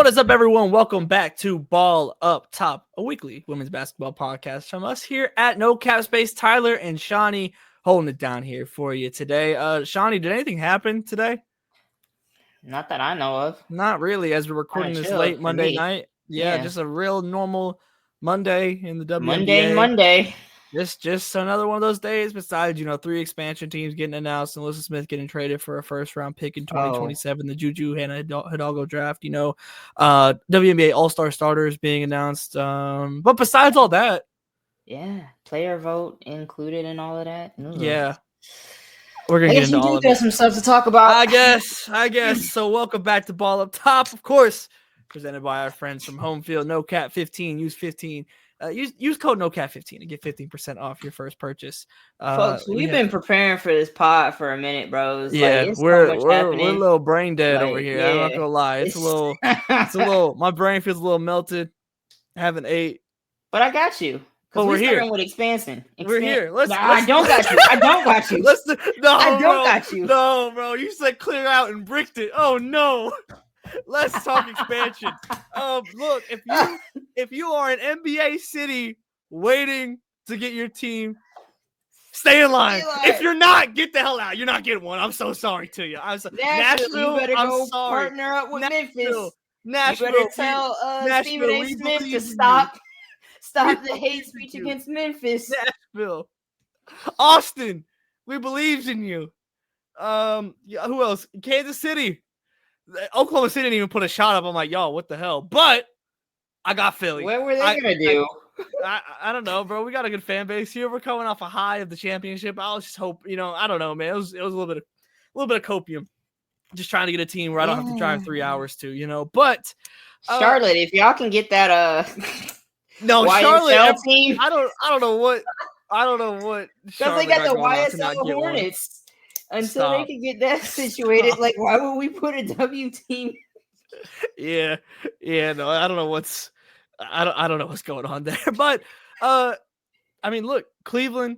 is up, everyone? Welcome back to Ball Up Top, a weekly women's basketball podcast from us here at No Cap Space. Tyler and Shawnee holding it down here for you today. Shawnee, did anything happen today? Not that I know of. Not really, as we're recording this late Monday night. Yeah, just a real normal Monday in the WNBA. Monday. Just another one of those days besides, 3 expansion teams getting announced and Alyssa Smith getting traded for a first-round pick in 2027, the Juju Hidalgo draft, WNBA All-Star starters being announced. But besides all that. Yeah, player vote included in all of that. Yeah. We're going to get into all of it. Got some stuff to talk about. I guess. So welcome back to Ball Up Top, of course, presented by our friends from Home Field, NoCap15, use 15. Use code NoCap15 to get 15% off your first purchase. Folks, we've been preparing for this pod for a minute, bros. Yeah, we're a little brain dead over here. I'm not gonna lie. It's a little. My brain feels a little melted. I haven't ate, but I got you. But we're here with expansion. We're here. I don't got you. I don't got you. Got you. No, bro. You said clear out and bricked it. Oh no. Let's talk expansion. Look, if you are an NBA city waiting to get your team, stay in line. If you're not, get the hell out. You're not getting one. I'm so sorry to you. Nashville, you better go partner up with Memphis. Nashville, you better tell Stephen A. Smith to stop the hate speech against Memphis. Nashville, Austin, we believed in you. Who else? Kansas City. Oklahoma City didn't even put a shot up. I'm like, y'all, what the hell? But I got Philly. What were they gonna do? I don't know, bro. We got a good fan base here. We're coming off a high of the championship. I'll just hope, I don't know, man. It was a little bit of copium. Just trying to get a team where I don't have to drive 3 hours to, But Charlotte, if y'all can get that no Charlotte team. I don't know what because they got the YSL Hornets. Until they can get that situated, why would we put a W team? Yeah, no, I don't know what's going on there. But look, Cleveland,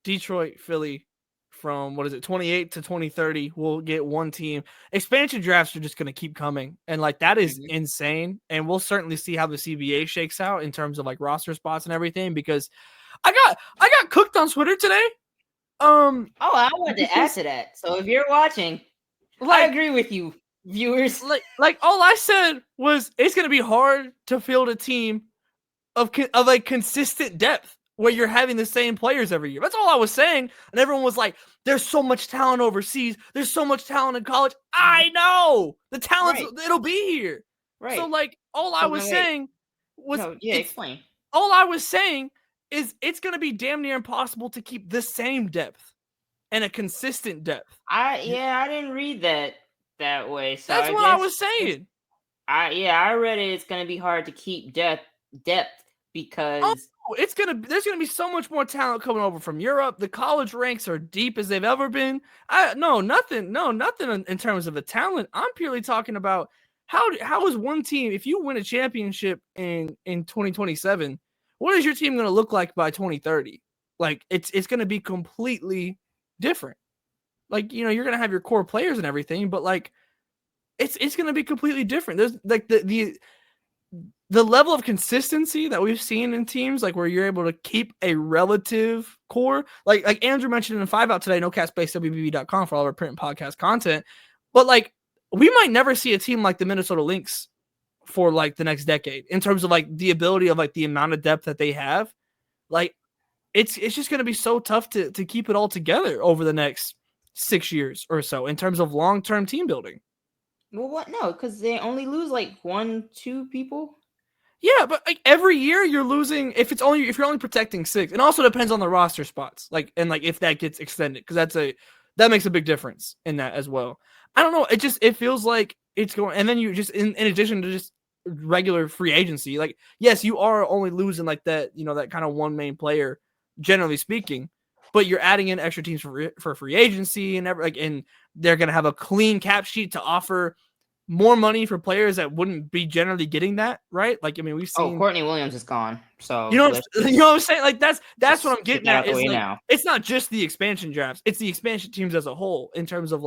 Detroit, Philly, from 28 to 2030, we'll get one team. Expansion drafts are just going to keep coming, and that is insane. And we'll certainly see how the CBA shakes out in terms of roster spots and everything. Because I got cooked on Twitter today. I wanted to add to that. So if you're watching, I agree with you, viewers. All I said was it's going to be hard to field a team of consistent depth where you're having the same players every year. That's all I was saying. And everyone was like, there's so much talent overseas. There's so much talent in college. I know the talent. It'll be here. Right. So all I was saying was, explain. All I was saying is it's going to be damn near impossible to keep the same depth and a consistent depth. I didn't read that way. So that's what I was saying. I read it. It's going to be hard to keep depth because there's going to be so much more talent coming over from Europe. The college ranks are deep as they've ever been. Nothing in terms of the talent. I'm purely talking about how is one team, if you win a championship in 2027, what is your team going to look like by 2030? It's going to be completely different. You're going to have your core players and everything, but it's going to be completely different. There's the level of consistency that we've seen in teams, where you're able to keep a relative core, like Andrew mentioned in 5 Out today, NoCapSpace.WBB.com for all of our print and podcast content. But we might never see a team like the Minnesota Lynx for the next decade in terms of the ability of the amount of depth that they have. It's just going to be so tough to keep it all together over the next 6 years or so in terms of long-term team building. Well, what? No, because they only lose 1-2 people. Yeah, but every year you're losing if you're only protecting 6. It also depends on the roster spots, if that gets extended, because that makes a big difference in that as well. I don't know. It feels like it's going, and then you just in addition to just regular free agency, yes, you are only losing that that kind of one main player, generally speaking, but you're adding in extra teams for free agency and and they're gonna have a clean cap sheet to offer more money for players that wouldn't be generally getting that, right? We've seen Courtney Williams is gone, so you know what I'm saying. That's what I'm getting at. Is it's not just the expansion drafts; it's the expansion teams as a whole in terms of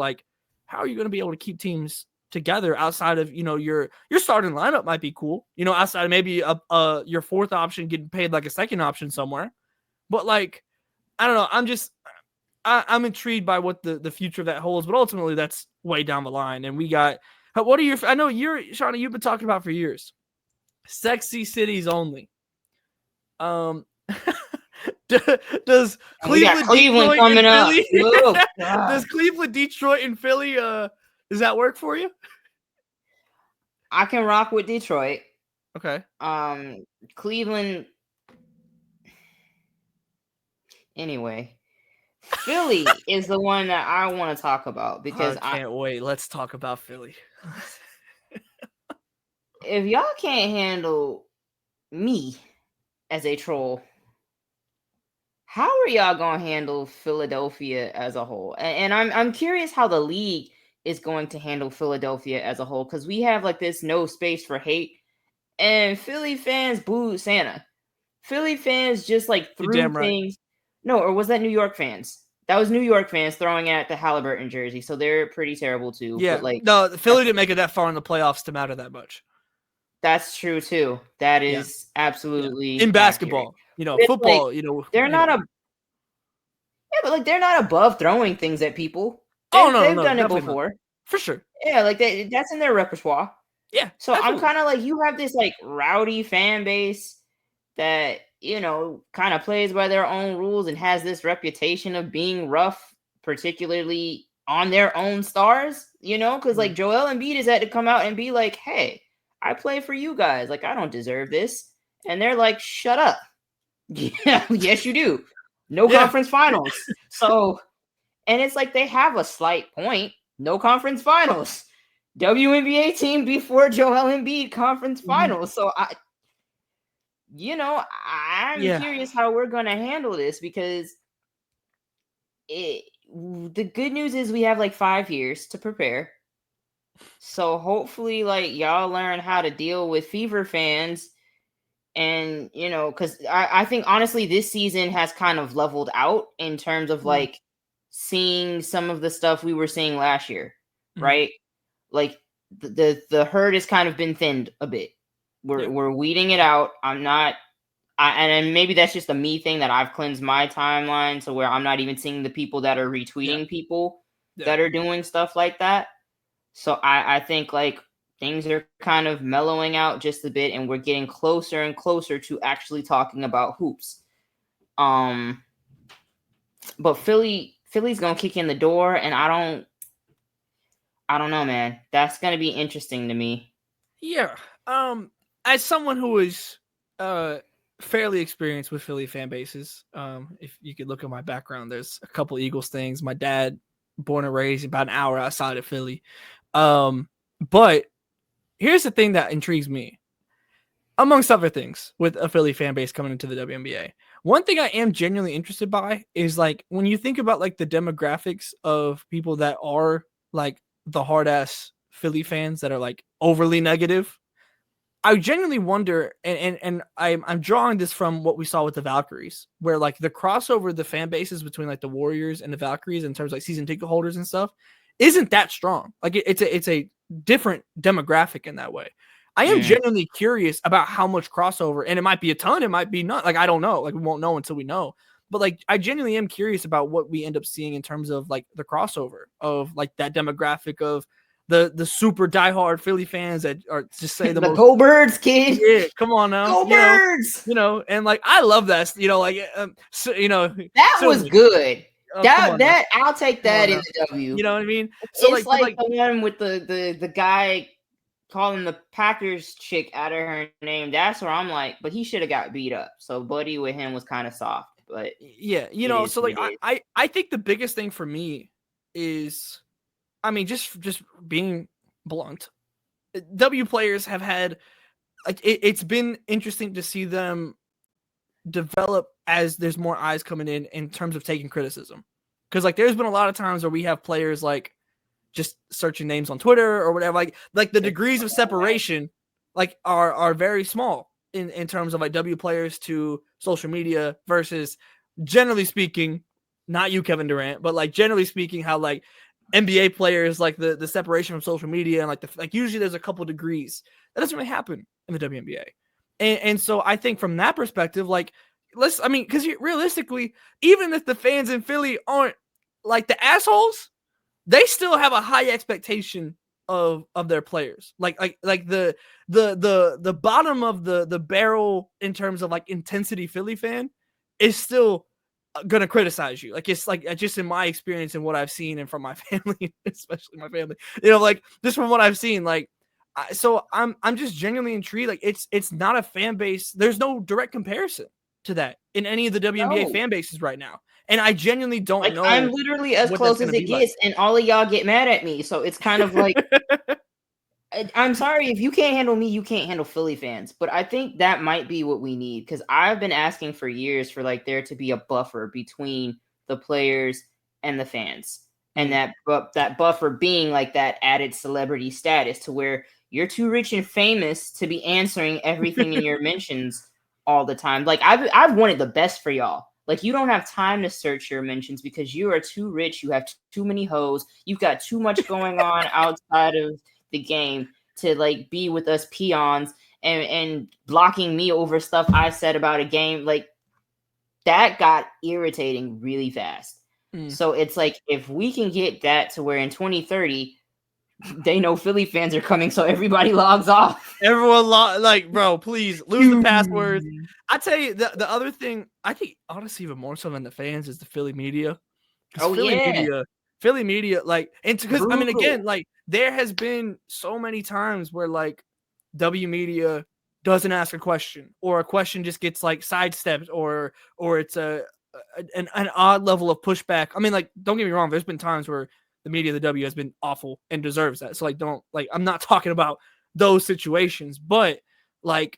how are you going to be able to keep teams together outside of, your starting lineup might be cool, outside of maybe your fourth option getting paid like a second option somewhere. But like, I don't know. I'm intrigued by what the future of that holds, but ultimately that's way down the line. And we got, I know Shauna, you've been talking about for years, sexy cities only. Does Cleveland, Detroit, coming and up? Philly, Oh, does Cleveland, Detroit, and Philly, does that work for you? I can rock with Detroit. Okay. Cleveland. Anyway, Philly is the one that I want to talk about because I can't wait. Let's talk about Philly. If y'all can't handle me as a troll, how are y'all gonna handle Philadelphia as a whole? And I'm curious how the league is going to handle Philadelphia as a whole, because we have like this no space for hate, and Philly fans booed Santa. Philly fans just like threw things. Right. No, or was that New York fans? That was New York fans throwing at the Halliburton jersey, so they're pretty terrible too. Yeah, but like no, Philly didn't make it that far in the playoffs to matter that much. That's true too. That is absolutely in basketball. Accurate. Football. Like, they're not but like they're not above throwing things at people. They've done it before, not. For sure. Yeah, like that's in their repertoire. Yeah. So absolutely. I'm kind of like, you have this like rowdy fan base that kind of plays by their own rules and has this reputation of being rough, particularly on their own stars. Because like Joel Embiid has had to come out and be like, "Hey, I play for you guys. Like, I don't deserve this." And they're like, "Shut up." Yeah, yes, you do. No conference finals. So, and it's like they have a slight point. No conference finals. WNBA team before Joel Embiid conference finals. So I'm curious how we're going to handle this, because the good news is we have like 5 years to prepare. So hopefully like y'all learn how to deal with Fever fans. And, because I think honestly this season has kind of leveled out in terms of like seeing some of the stuff we were seeing last year, right? Like the herd has kind of been thinned a bit. We're weeding it out. And maybe that's just a me thing that I've cleansed my timeline, so where I'm not even seeing the people that are retweeting people that are doing stuff like that. So I think like things are kind of mellowing out just a bit, and we're getting closer and closer to actually talking about hoops. But Philly's gonna kick in the door, and I don't know, man. That's gonna be interesting to me. Yeah. As someone who is fairly experienced with Philly fan bases, if you could look at my background, there's a couple Eagles things. My dad, born and raised about an hour outside of Philly. But here's the thing that intrigues me, amongst other things, with a Philly fan base coming into the WNBA. One thing I am genuinely interested by is like when you think about like the demographics of people that are like the hard ass Philly fans that are like overly negative. I genuinely wonder, and I'm drawing this from what we saw with the Valkyries, where like the crossover of the fan bases between like the Warriors and the Valkyries in terms of like season ticket holders and stuff isn't that strong. Like it's a different demographic in that way. I am genuinely curious about how much crossover, and it might be a ton, it might be not. Like I don't know. Like we won't know until we know. But like I genuinely am curious about what we end up seeing in terms of like the crossover of like that demographic of the super diehard Philly fans that are just say the most Go Birds, kid. Yeah, come on now. Go Birds. And like I love that. That was good. That I'll take that in the W. You know what I mean? So it's like the one with the guy calling the Packers chick out of her name. That's where I'm like, but he should have got beat up. So buddy with him was kind of soft. But yeah, so like I think the biggest thing for me is, I mean, just being blunt, W players have had like it's been interesting to see them develop as there's more eyes coming in terms of taking criticism. Because like there's been a lot of times where we have players like just searching names on Twitter or whatever, like the degrees of separation like are very small in terms of like W players to social media versus, generally speaking, not you, Kevin Durant, but like generally speaking, how like NBA players, like the separation from social media and like usually there's a couple degrees. That doesn't really happen in the WNBA. And so I think from that perspective, like because realistically, even if the fans in Philly aren't like the assholes, they still have a high expectation of their players. Like the bottom of the barrel in terms of like intensity Philly fan is still gonna criticize you. Like it's like just in my experience and what I've seen and from my family, especially my family, like just from what I've seen, like so I'm just genuinely intrigued. Like it's not a fan base. There's no direct comparison to that in any of the WNBA No. fan bases right now. And I genuinely don't Like, know I'm literally as what that's close as gonna it be like. gets, and all of y'all get mad at me. So it's kind of like, I'm sorry, if you can't handle me, you can't handle Philly fans. But I think that might be what we need, because I've been asking for years for like there to be a buffer between the players and the fans, and that buffer being like that added celebrity status to where you're too rich and famous to be answering everything in your mentions all the time. Like I've wanted the best for y'all. Like, you don't have time to search your mentions because you are too rich. You have too many hoes. You've got too much going on outside of the game to like be with us peons and blocking me over stuff I said about a game. Like, that got irritating really fast. So it's like, if we can get that to where in 2030 they know Philly fans are coming, so everybody logs off. Everyone like, bro, please lose the passwords. I tell you, the other thing, I think honestly even more so than the fans is the Philly media. Because Oh yeah, Philly media, like, and because I mean, again, brutal. like, there has been so many times where like W media doesn't ask a question, or a question just gets like sidestepped, or it's an odd level of pushback. I mean, like, don't get me wrong, there's been times where the media of the W has been awful and deserves that. So like, don't like, I'm not talking about those situations, but like,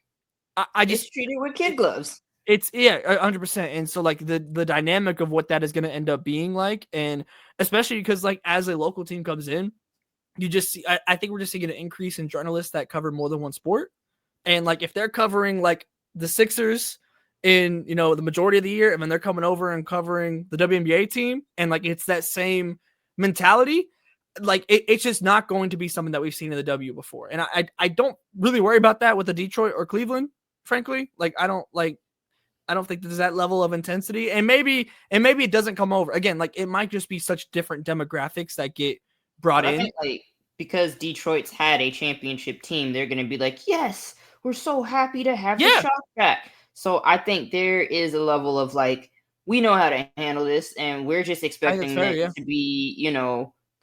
I It's just treated with kid gloves. it's 100%. And so like the dynamic of what that is going to end up being like, and especially because like as a local team comes in, you just see, I think we're just seeing an increase in journalists that cover more than one sport. And like if they're covering like the Sixers in the majority of the year, and then they're coming over and covering the WNBA team, and like it's that same mentality, like it's just not going to be something that we've seen in the W before. And I don't really worry about that with the Detroit or Cleveland, frankly. Like I don't think there's that level of intensity, and maybe it doesn't come over again. Like it might just be such different demographics that get brought But I in. think, like, because Detroit's had a championship team, they're going to be like, yes, we're so happy to have the Yeah, shot back. So I think there is a level of like, we know how to handle this, and we're just I think that's expecting fair. that Yeah, to be,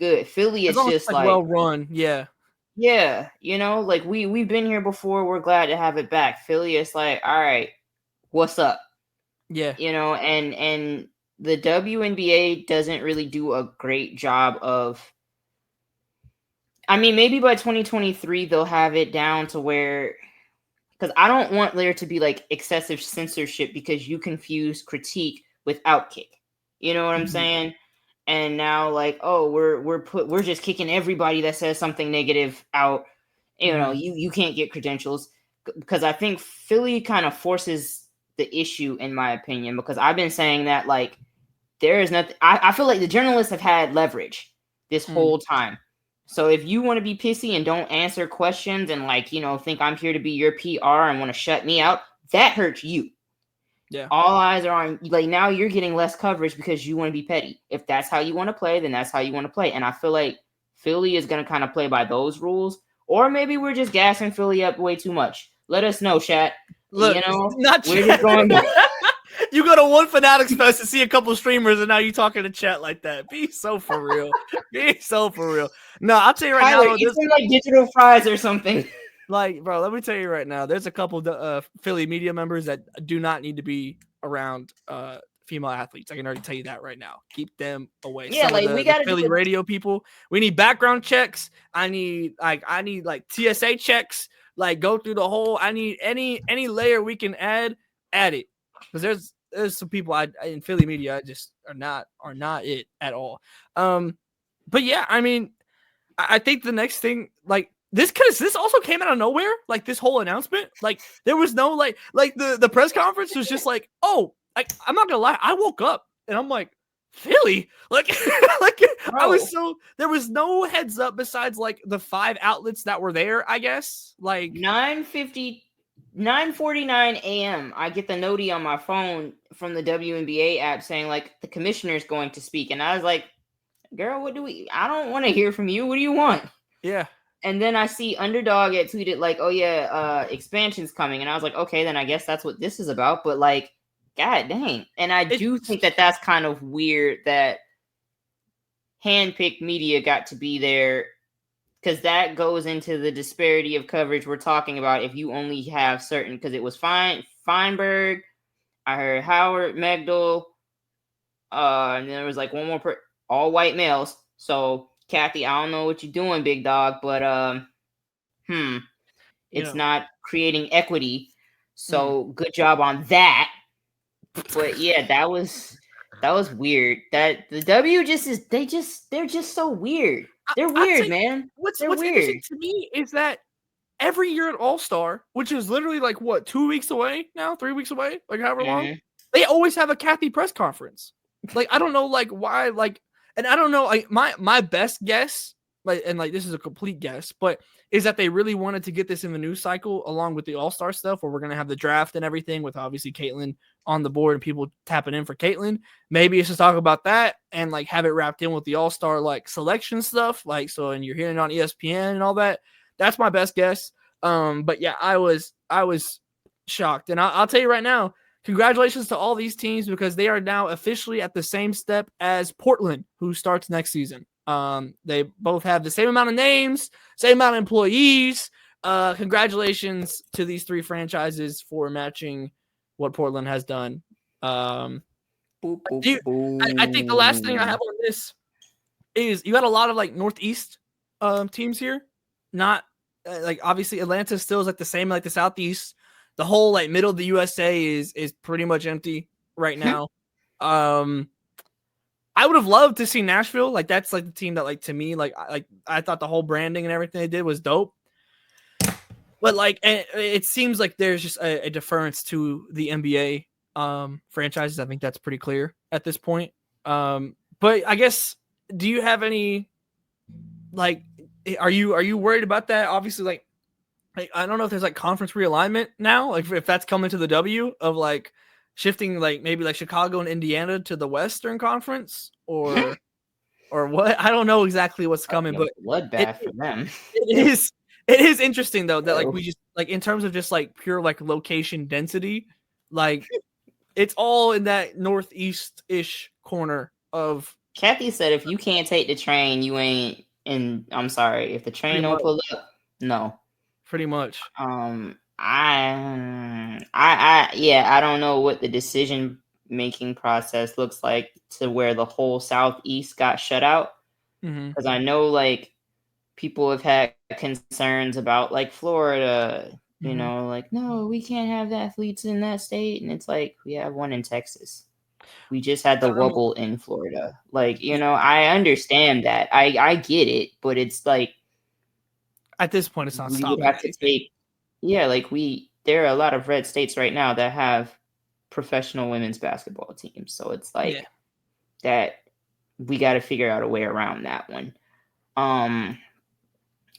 good. Philly, as it's long as it's just like like, well run. Yeah, yeah, like we've been here before. We're glad to have it back. Philly, it's like, all right, what's up? yeah. And the WNBA doesn't really do a great job of. I mean, maybe by 2023 they'll have it down to where, because I don't want there to be like excessive censorship because you confuse critique with outkick. You know what I'm Mhm. saying? And now, like, oh, we're just kicking everybody that says something negative out. Mhm. You can't get credentials, because I think Philly kind of forces the issue, in my opinion, because I've been saying that, like, there is nothing. I feel like the journalists have had leverage this Mm. whole time. So if you want to be pissy and don't answer questions and, like, think I'm here to be your PR and want to shut me out, that hurts you. Yeah. All eyes are on, like, now you're getting less coverage because you want to be petty. If that's how you want to play, then that's how you want to play. And I feel like Philly is going to kind of play by those rules. Or maybe we're just gassing Philly up way too much. Let us know, chat. Look, it's not We're just chat. going back. You go to one Fanatics Fest to see a couple streamers, and now you talking to chat like that. Be so for real. Be so for real. No, I'll tell you right now, Tyler, though, eat there's some like digital fries or something. like, bro, let me tell you right now, there's a couple Philly media members that do not need to be around female athletes. I can already tell you that right now. Keep them away. Yeah, Some of like we the got to do Philly it. radio people, we need background checks. I need like TSA checks. Like go through the whole. I need any layer we can add it, because there's some people in Philly media I just are not it at all. But yeah, I mean, I think the next thing, like this also came out of nowhere. Like this whole announcement, like there was no like the press conference was just like, oh, like I'm not gonna lie, I woke up and I'm like, Philly, like, like I was Bro, so there was no heads up besides like the 5 outlets that were there. I guess like 9:50, 9:49 a.m. I get the noti on my phone from the WNBA app saying like the commissioner's going to speak, and I was like, "Girl, what do we? I don't want to hear from you. What do you want?" yeah, And then I see Underdog had tweeted like, "Oh yeah, expansion's coming," and I was like, "Okay, then I guess that's what this is about." But like, god dang, and I do it's think that that's kind of weird that handpicked media got to be there because that goes into the disparity of coverage we're talking about. If you only have certain, because it was Feinberg, I heard Howard, Megdal, and then there was like one more, all white males. So Kathy, I don't know what you're doing, big dog, but hmm, you it's know. not creating equity. Mm. So good job on that. But yeah, that was weird. That the W just is they're just so weird. They're I'd weird, say man. They're what's interesting weird. to me is that every year at All Star, which is literally like what 2 weeks away now, 3 weeks away, like however long, Mhm. they always have a Kathy press conference. Like I don't know, like why, like, and I don't know, like my best guess, like, and like this is a complete guess, but is that they really wanted to get this in the news cycle along with the All Star stuff, where we're gonna have the draft and everything, with obviously Caitlyn on the board and people tapping in for Caitlyn. Maybe it's just talk about that and like have it wrapped in with the All Star like selection stuff, like so, and you're hearing it on ESPN and all that. That's my best guess. But yeah, I was shocked, and I'll tell you right now, congratulations to all these teams because they are now officially at the same step as Portland, who starts next season. They both have the same amount of names, same amount of employees. Congratulations to these 3 franchises for matching what Portland has done. Um, Boop, boop, do you, I think the last thing I have boom. on this is you got a lot of like Northeast teams here. Not like obviously Atlanta still is like the same like the Southeast. The whole like middle of the USA is pretty much empty right now. Um, I would have loved to see Nashville. Like that's like the team that like to me like I thought the whole branding and everything they did was dope. But like it seems like there's just a deference to the NBA franchises. I think that's pretty clear at this point. But I guess do you have any like are you worried about that? Obviously, like I don't know if there's like conference realignment now, like if that's coming to the W of like shifting like maybe like Chicago and Indiana to the Western Conference or what. I don't know exactly what's That'd coming, be a but it bloodbath for them. it is it is interesting though that like Oh. we just like in terms of just like pure like location density, like it's all in that northeast ish corner of Kathy said if you can't take the train, you ain't and I'm sorry. If the pretty train don't much pull up, no. pretty much. Yeah, I don't know what the decision making process looks like to where the whole southeast got shut out. Mm-hmm. Because I know like people have had concerns about like Florida, Mm-hmm. like no, we can't have athletes in that state, and it's like we have one in Texas. We just had the wobble in Florida. Like, I understand that. I get it, but it's like At this point, it's not we would stopping have to anything. take yeah, like there are a lot of red states right now that have professional women's basketball teams. So it's Yeah. like that we got to figure out a way around that one. Um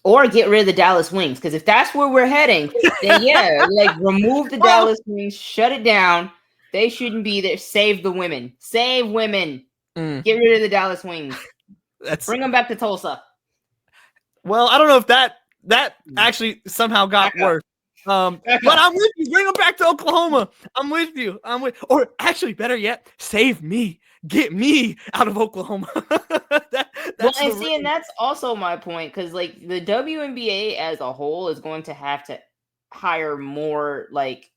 or get rid of the Dallas Wings because if that's where we're heading, then yeah, like remove the Well, Dallas Wings, shut it down. They shouldn't be there. Save the women. Save women. Get rid of the Dallas Wings. that's Bring them back to Tulsa. well, I don't know if that actually somehow Back got up. worse. Back But up. I'm with you. Bring them back to Oklahoma. I'm with you. Or actually, better yet, save me. Get me out of Oklahoma. that, Well, that's and the see, and real. that's also my point because, like, the WNBA as a whole is going to have to hire more, like,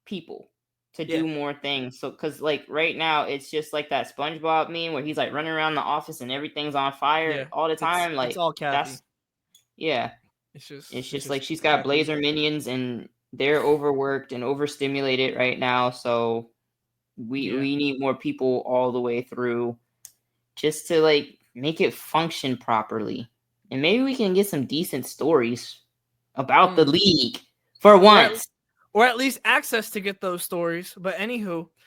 people to Yeah, do more things. So, because, like, right now, it's just like that SpongeBob meme where he's like running around the office and everything's on fire yeah. all the time. It's Like, all Kathy. that's, yeah, It's just it's it's just just like she's got Kathy. Blazer minions and they're overworked and overstimulated right now. So, we, Yeah. we need more people all the way through just to like make it function properly. And maybe we can get some decent stories about the Mm. league for Or at once. or at least access to get those stories. But anywho,